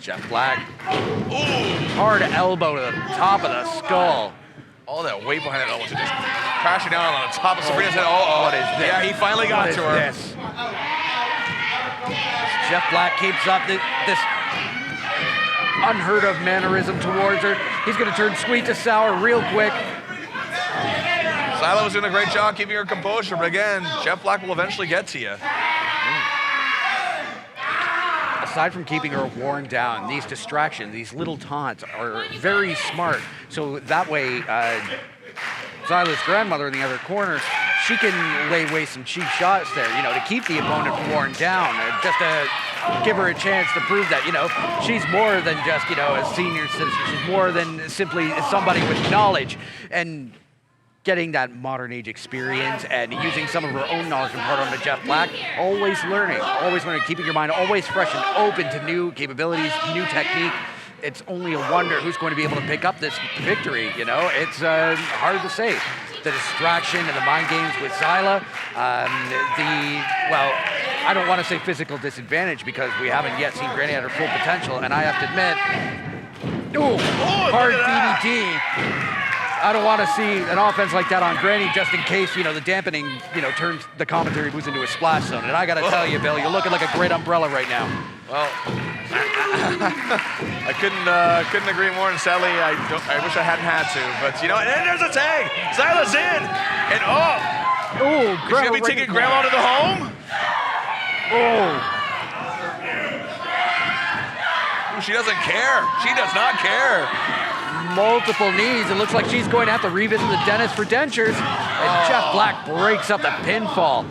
Jeff Black. Ooh, hard elbow to the top of the skull. All that weight behind that elbow to just crashing down on the top of Sabrina's head. Oh, what is this? Yeah, he finally got to her. This? Jeff Black keeps up this unheard of mannerism towards her. He's going to turn sweet to sour real quick. Zyla was doing a great job keeping her composure, but again, Jeff Black will eventually get to you. Aside from keeping her worn down, these distractions, these little taunts are very smart. So that way, Zyla's grandmother in the other corner, she can lay waste some cheap shots there, you know, to keep the opponent worn down, just to give her a chance to prove that, you know, she's more than just, you know, a senior citizen. She's more than simply somebody with knowledge. And getting that modern age experience and using some of her own knowledge and part on to Jeff Black, always learning, keeping your mind always fresh and open to new capabilities, new technique. It's only a wonder who's going to be able to pick up this victory, you know? It's hard to say. The distraction and the mind games with Zyla, well, I don't want to say physical disadvantage because we haven't yet seen Granny at her full potential, and I have to admit, hard DDT. I don't want to see an offense like that on Granny just in case, you know, the dampening, you know, turns the commentary moves into a splash zone. And I got to tell you, Bill, you're looking like a great umbrella right now. Well, I couldn't agree more, and sadly, I wish I hadn't had to. But you know, and there's a tag. Zyla's in, and is she gonna be taking Grandma to the home? Ooh, she doesn't care. She does not care. Multiple knees. It looks like she's going to have to revisit the dentist for dentures. And Jeff Black breaks up the pinfall.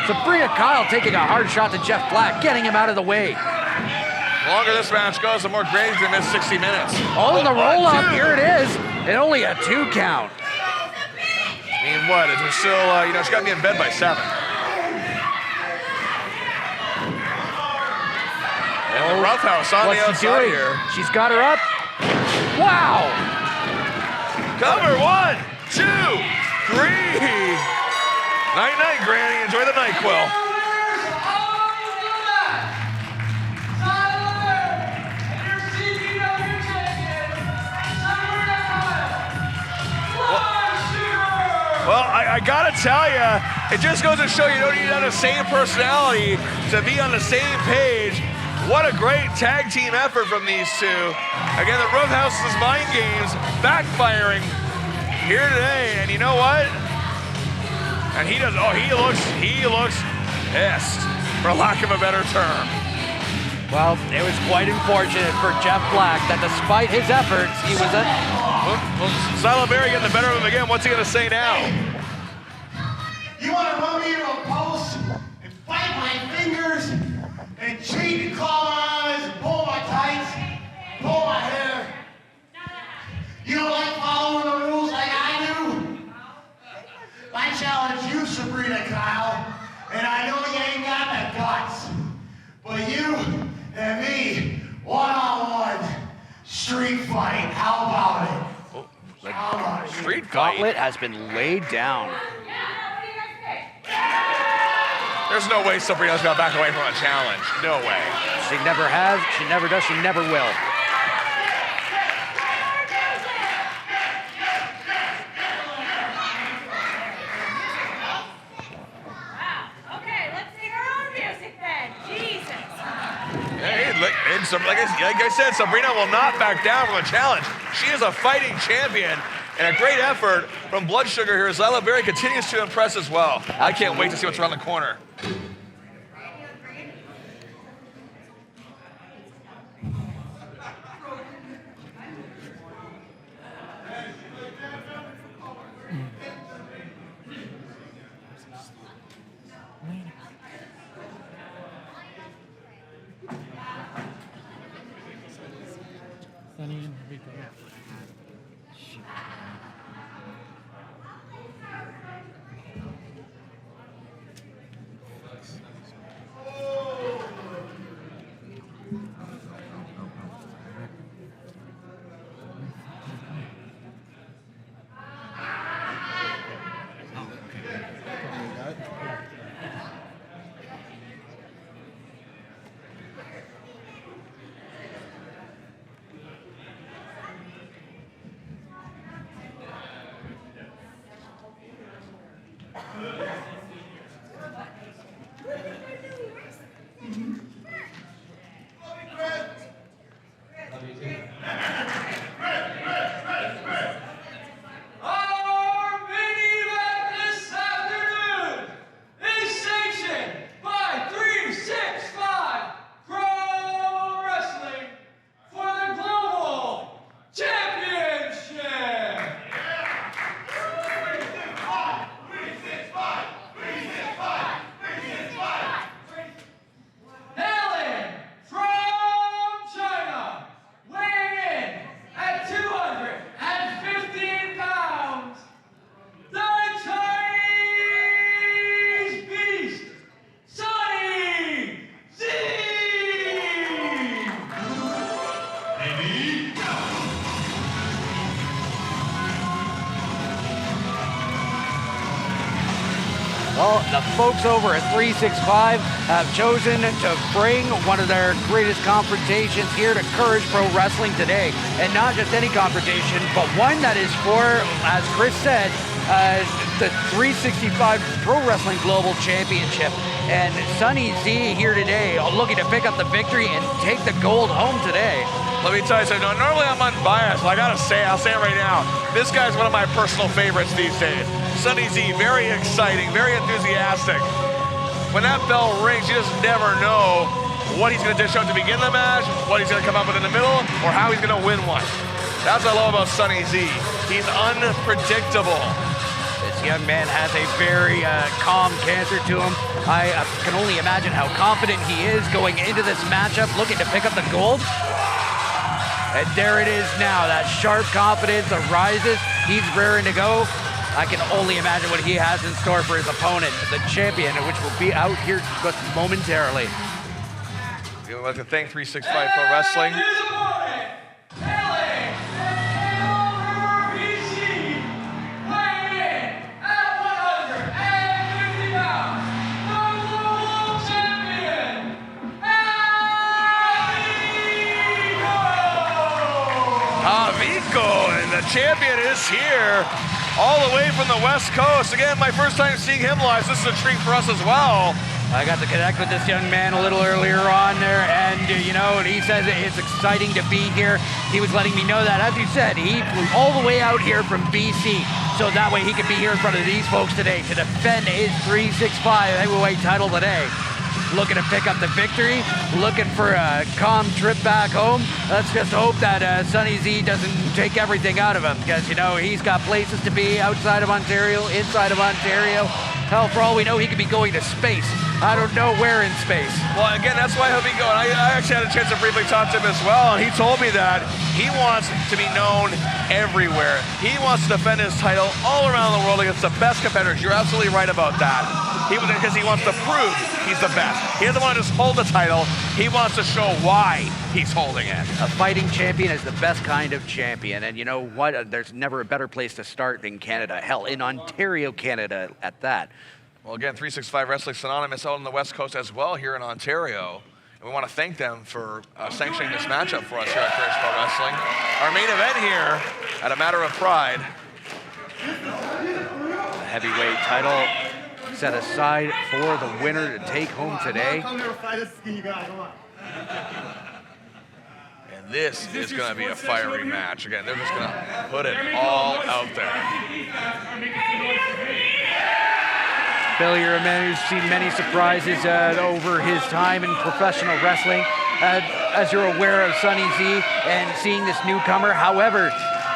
Sabrina Kyle taking a hard shot to Jeff Black, getting him out of the way. The longer this match goes, the more Granny's gonna miss 60 minutes. Oh, the roll up, here it is. And only a 2 count. I mean, what? Is there still, you know, she got me in bed by 7. And the roughhouse on the outside here. She's got her up. Wow! Cover 1, 2, 3. Night, night, Granny. Enjoy the NyQuil. Well, I gotta tell you, it just goes to show you don't need to have the same personality to be on the same page. What a great tag team effort from these two. Again, the Roughhouse's mind games backfiring here today, and you know what? And he looks pissed, for lack of a better term. Well, it was quite unfortunate for Jeff Black that despite his efforts, he was Zyla Berry getting the better of him again. What's he gonna say now? You want to run me into a post and fight my fingers and cheat and claw my eyes and pull my tights, pull my hair? You don't like following the rules like I do? I challenge you, Sabrina Kyle, and I know you ain't got the guts, but you and me, one-on-one, street fight. How about it? How about it? Street fight? gauntlet has been laid down. There's no way Sabrina's gonna back away from a challenge. No way. She never has, she never does, she never will. Like I said, Sabrina will not back down from a challenge. She is a fighting champion, and a great effort from Blood Sugar here. Zyla Berry continues to impress as well. I can't wait to see what's around the corner. the folks over at 365 have chosen to bring one of their greatest confrontations here to Courage Pro Wrestling today. And not just any confrontation, but one that is for, as Chris said, the 365 Pro Wrestling Global Championship. And Sonny Z here today looking to pick up the victory and take the gold home today. Let me tell you something. Normally I'm unbiased, but I gotta say, I'll say it right now. This guy's one of my personal favorites these days. Sonny Z, very exciting, very enthusiastic. When that bell rings, you just never know what he's gonna dish out to begin the match, what he's gonna come up with in the middle, or how he's gonna win one. That's what I love about Sonny Z. He's unpredictable. This young man has a very calm canter to him. I can only imagine how confident he is going into this matchup, looking to pick up the gold. And there it is now, that sharp confidence arises. He's raring to go. I can only imagine what he has in store for his opponent, the champion, which will be out here just momentarily. We'd like to thank 365 Pro Wrestling. And the champion is here, all the way from the West Coast. Again, my first time seeing him live. This is a treat for us as well. I got to connect with this young man a little earlier on there, and you know, he says it's exciting to be here. He was letting me know that, as you said, he flew all the way out here from BC, so that way he could be here in front of these folks today to defend his 365 heavyweight title today. Looking to pick up the victory, looking for a calm trip back home. Let's just hope that Sonny Z doesn't take everything out of him, because, you know, he's got places to be outside of Ontario, inside of Ontario. Hell, for all we know, he could be going to space. I don't know where in space. Well, again, that's why he'll be going. I actually had a chance to briefly talk to him as well, and he told me that he wants to be known everywhere. He wants to defend his title all around the world against the best competitors. You're absolutely right about that. Because he wants to prove he's the best. He doesn't want to just hold the title. He wants to show why he's holding it. A fighting champion is the best kind of champion. And you know what? There's never a better place to start than Canada. Hell, in Ontario, Canada at that. Well, again, 365 Wrestling Synonymous out on the West Coast as well here in Ontario. And we want to thank them for sanctioning this matchup for us here at Courage Pro Wrestling. Our main event here at A Matter of Pride. The heavyweight title set aside for the winner to take home today. And this is going to be a fiery match. Again, they're just going to put it all out there. Billy, you're a man who's seen many surprises over his time in professional wrestling. As you're aware of Sonny Z and seeing this newcomer, however,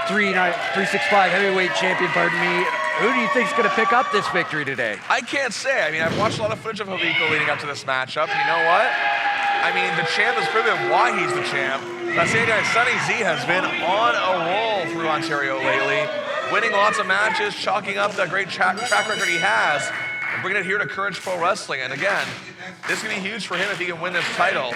365 heavyweight champion, pardon me, who do you think is going to pick up this victory today? I can't say. I mean, I've watched a lot of footage of Javico leading up to this matchup. You know what? I mean, the champ has proven why he's the champ. That same guy, Sonny Z, has been on a roll through Ontario lately, winning lots of matches, chalking up the great track record he has, and bringing it here to Courage Pro Wrestling. And again, this is going to be huge for him if he can win this title.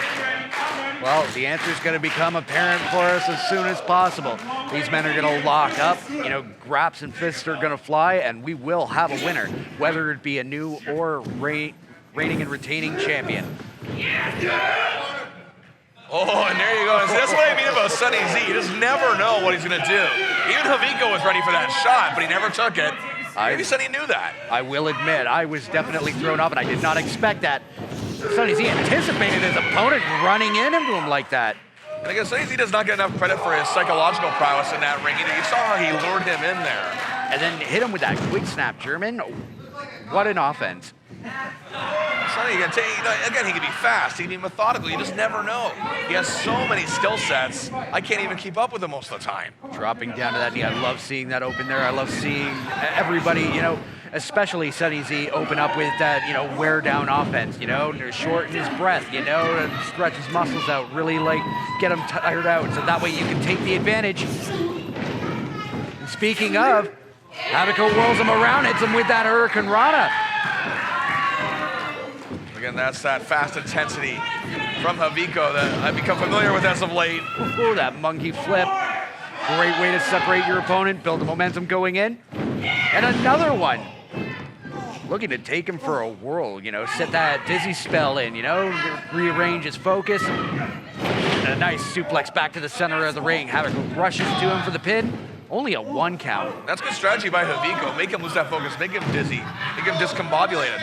Well, the answer is going to become apparent for us as soon as possible. These men are going to lock up, you know, graps and fists are going to fly, and we will have a winner, whether it be a new or reigning and retaining champion. Oh, and there you go. That's what I mean about Sonny Z. You just never know what he's going to do. Even Javico was ready for that shot, but he never took it. Maybe Sonny knew that. I will admit, I was definitely thrown off, and I did not expect that. Sonny Z anticipated his opponent running into him like that. And I guess Sonny Z does not get enough credit for his psychological prowess in that ring. You saw how he lured him in there. And then hit him with that quick snap German. What an offense. Sonny, again, he can be fast, he can be methodical, you just never know. He has so many skill sets, I can't even keep up with him most of the time. Dropping down to that knee, I love seeing that open there. I love seeing everybody, you know, especially Sonny Z open up with that, you know, wear down offense, you know, shorten his breath, you know, and stretch his muscles out, really like get him tired out, so that way you can take the advantage. And speaking of, Javico whirls him around, hits him with that Hurricane Rana. Again, that's that fast intensity from Javico that I've become familiar with as of late. Ooh, that monkey flip. Great way to separate your opponent, build the momentum going in. And another one. looking to take him for a whirl, set that dizzy spell in, rearrange his focus. And a nice suplex back to the center of the ring. Havoc rushes to him for the pin. Only a 1 count. That's good strategy by Haviko. Make him lose that focus, make him dizzy, make him discombobulated.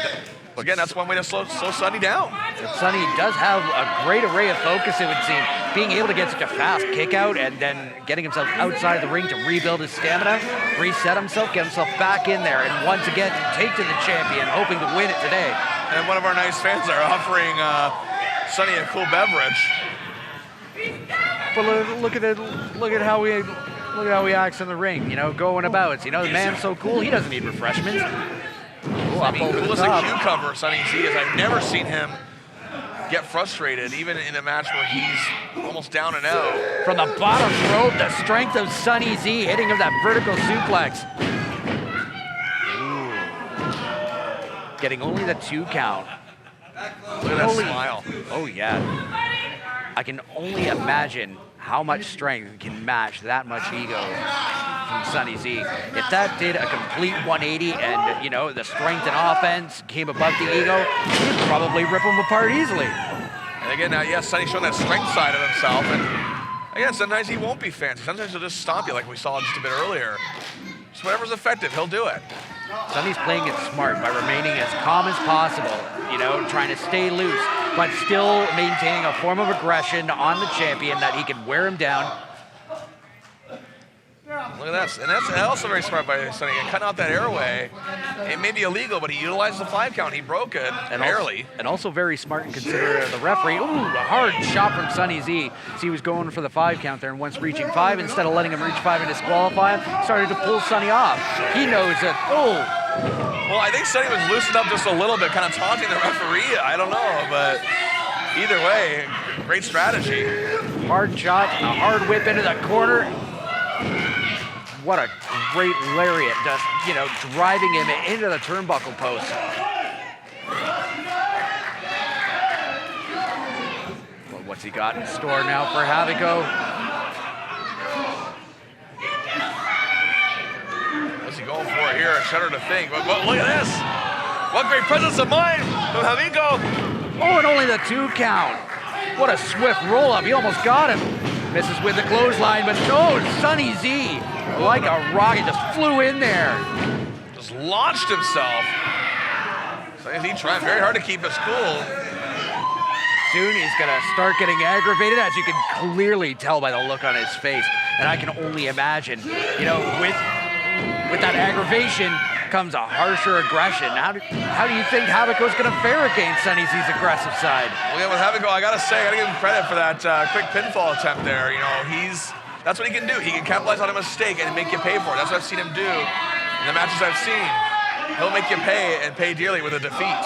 Again, that's one way to slow Sonny down. Sonny does have a great array of focus, it would seem. Being able to get such a fast kick out and then getting himself outside of the ring to rebuild his stamina, reset himself, get himself back in there, and once again take to the champion, hoping to win it today. And one of our nice fans are offering Sonny a cool beverage. But look at how he acts in the ring, going about. The man's so cool, he doesn't need refreshments. I mean, cool as a cucumber, Sonny Z is. I've never seen him get frustrated, even in a match where he's almost down and out. From the bottom rope, the strength of Sonny Z hitting him that vertical suplex. Ooh. Getting only the 2 count. Look at that smile. Oh, yeah. I can only imagine how much strength can match that much ego from Sonny Z. If that did a complete 180 and, the strength and offense came above the ego, he'd probably rip him apart easily. And again, yes, Sonny's showing that strength side of himself. And again, sometimes he won't be fancy. Sometimes he'll just stomp you like we saw just a bit earlier. Just whatever's effective, he'll do it. Sonny's playing it smart by remaining as calm as possible, trying to stay loose, but still maintaining a form of aggression on the champion that he can wear him down. Look at that. And that's also very smart by Sonny. Cutting out that airway. It may be illegal, but he utilized the 5 count. He broke it, barely. And also very smart and considerate of the referee. Ooh, a hard shot from Sonny Z. So he was going for the 5 count there, and once reaching 5, instead of letting him reach 5 and disqualify him, started to pull Sonny off. He knows that, Well, I think Sonny was loosened up just a little bit, kind of taunting the referee. I don't know, but either way, great strategy. Hard shot, a hard whip into the corner. What a great lariat, just, driving him into the turnbuckle post. Well, what's he got in store now for Haviko? What's he going for here? I shudder to think. But look at this. What great presence of mind from Haviko. Oh, and only the 2 count. What a swift roll-up. He almost got him. Misses with the clothesline, but Sonny Z, like a rocket, just flew in there. Just launched himself. Sonny Z trying very hard to keep his cool. Soon he's going to start getting aggravated, as you can clearly tell by the look on his face. And I can only imagine, with that aggravation comes a harsher aggression. How do you think Haviko's going to fare against Sonny Z's aggressive side? Well, yeah, with Haviko, I got to say, I got to give him credit for that quick pinfall attempt there. That's what he can do. He can capitalize on a mistake and make you pay for it. That's what I've seen him do in the matches I've seen. He'll make you pay and pay dearly with a defeat.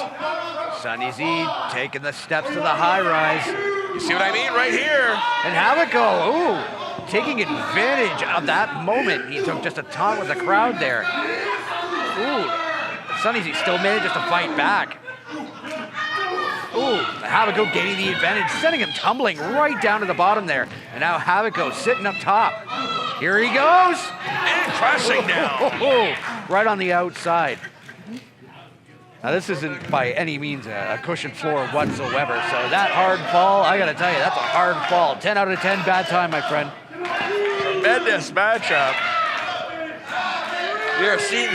Sonny Z taking the steps to the high rise. You see what I mean right here? And Haviko, taking advantage of that moment. He took just a taunt with the crowd there. Ooh, Sonny Z still manages to fight back. Ooh, Haviko gaining the advantage, sending him tumbling right down to the bottom there. And now Haviko sitting up top. Here he goes. And crashing down. Right on the outside. Now this isn't by any means a cushioned floor whatsoever, so that hard fall, I gotta tell you, that's a hard fall. 10 out of 10, bad time, my friend. Tremendous matchup. We are seeing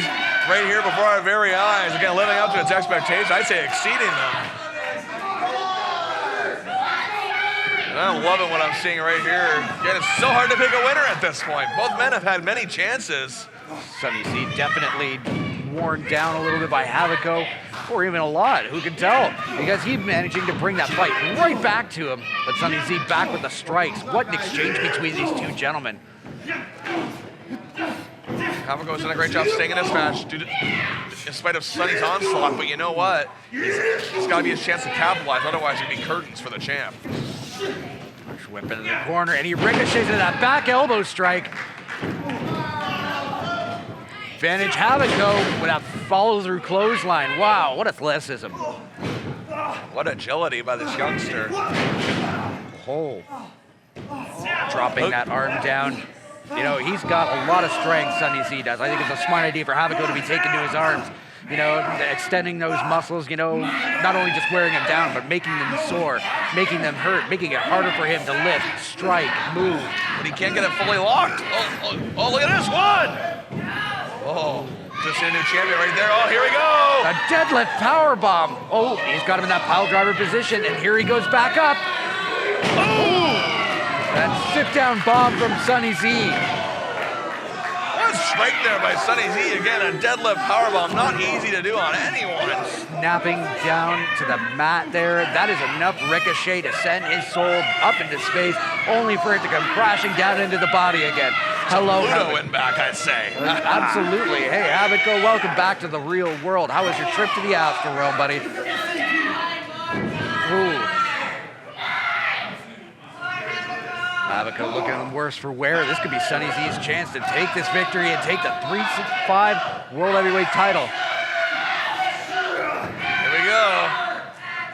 right here before our very eyes, again, living up to its expectations. I'd say exceeding them. And I'm loving what I'm seeing right here. Again, it's so hard to pick a winner at this point. Both men have had many chances. Sonny Z definitely worn down a little bit by Haviko, or even a lot, who can tell? Because he's managing to bring that fight right back to him. But Sonny Z back with the strikes. What an exchange between these two gentlemen. Haviko's done a great job staying in this match in spite of Sonny's onslaught, but you know what? He's got to be his chance to capitalize, otherwise it'd be curtains for the champ. Harsh whip into the corner, and he ricochets into that back elbow strike. Advantage Haviko with that follow-through clothesline. Wow, what athleticism. What agility by this youngster. Oh. Dropping that arm down. You know, he's got a lot of strength, Sonny Z does. I think it's a smart idea for Haviko to be taken to his arms. you know, extending those muscles, you know, not only just wearing them down, but making them sore, making them hurt, making it harder for him to lift, strike, move. But he can't get it fully locked. Oh, look at this one. Oh, just a new champion right there. Oh, here we go. A deadlift powerbomb. Oh, he's got him in that pile driver position, and here he goes back up. Oh! That sit-down bomb from Sunny Z. What a strike there by Sunny Z. Again, a deadlift powerbomb. Not easy to do on anyone. Snapping down to the mat there. That is enough ricochet to send his soul up into space, only for it to come crashing down into the body again. Hello, Pluto went back, I'd say. Absolutely. Hey, Havoco, welcome back to the real world. How was your trip to the Astrodome, buddy? Ooh. Havoco looking worse for wear. This could be Sunny Z's chance to take this victory and take the 365 World Heavyweight title. Here we go.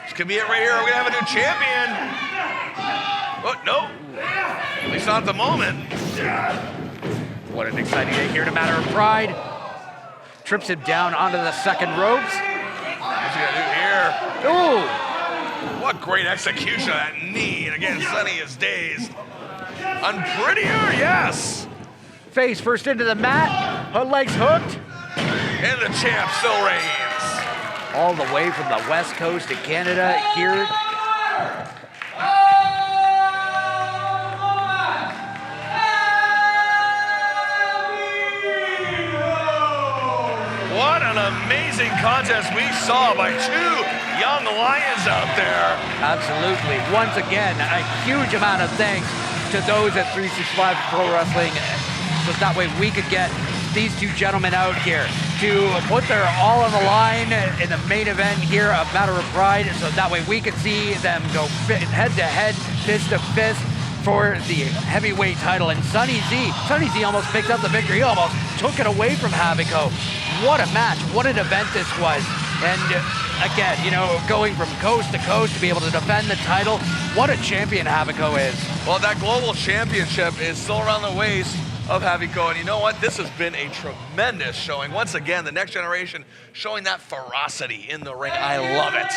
This could be it right here. We're going to have a new champion. Oh, no. At least not at the moment. What an exciting day here to Matter of Pride. Trips him down onto the second ropes. What's he going to do here? Ooh. What great execution of that knee. And again, Sunny is dazed. Unprettier, yes. Face first into the mat. Her legs hooked. And the champ still reigns. All the way from the West Coast of Canada here. What an amazing contest we saw by two young lions out there. Absolutely. Once again, a huge amount of thanks to those at 365 Pro Wrestling, so that way we could get these two gentlemen out here to put their all on the line in the main event here of Matter of Pride, so that way we could see them go head to head, fist to fist for the heavyweight title. And Sunny Z almost picked up the victory. He almost took it away from Havoco. What a match, what an event this was. And again, you know, going from coast to coast to be able to defend the title, what a champion Havoco is. Well, that global championship is still around the waist of Havoco, and you know what? This has been a tremendous showing. Once again, the next generation showing that ferocity in the ring. I love it.